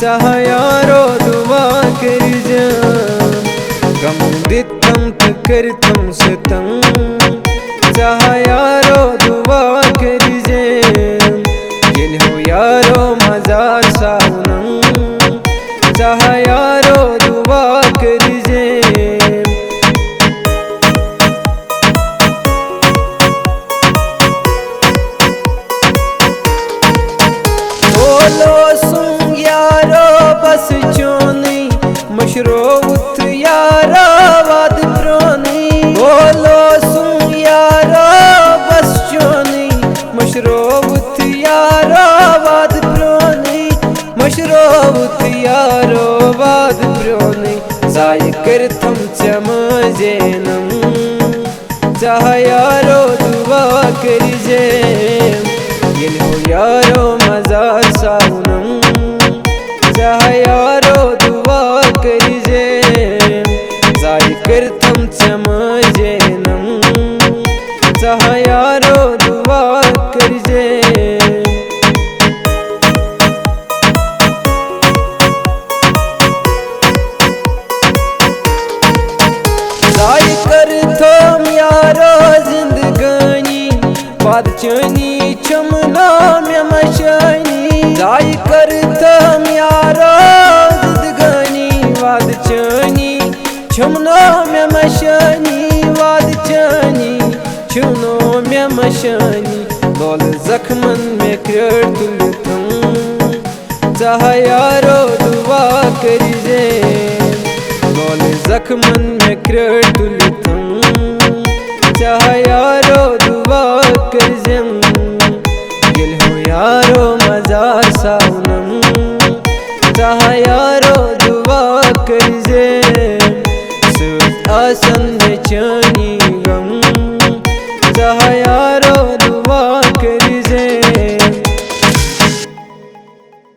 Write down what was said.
चाह यारो दुआ करिजम गम दितम त करतम सितम चाह यारो दुआ करिजम येल हो यारो मजार सावनम चाह यारो दुआ करिजम बोलो सुन यारो बस चोनी मशरोत यारो वाद प्रोनी बोलो सुन यारो बस चोनी मशरोत यारो वाद प्रोनी मशरोत यारो वाद प्रोनी जाय करतम चमजेनम चाह यारो दुआ करिजेम येल हो यारो मजार सावनम चाह यारो दुआ करिजेम जाय करतम चमजेनम चाह यारो दुआ करिजेम जाय करतम यारो जिंदगानी वाद चनी चमना में मशानी जाय करतम यारो जिंदगानी वाद चनी चमना में मशानी वाद चनी चुनो में मशानी लोल जख्मन में करतुलतम चाह यारो दुआ करिजेम लोल जख्मन में करतुलतम चाह यारो दुआ करिजेम येल हो यारो मजार सावनम चाह यारो दुआ करिजेम सुत आसन में चनी गम चाह यारो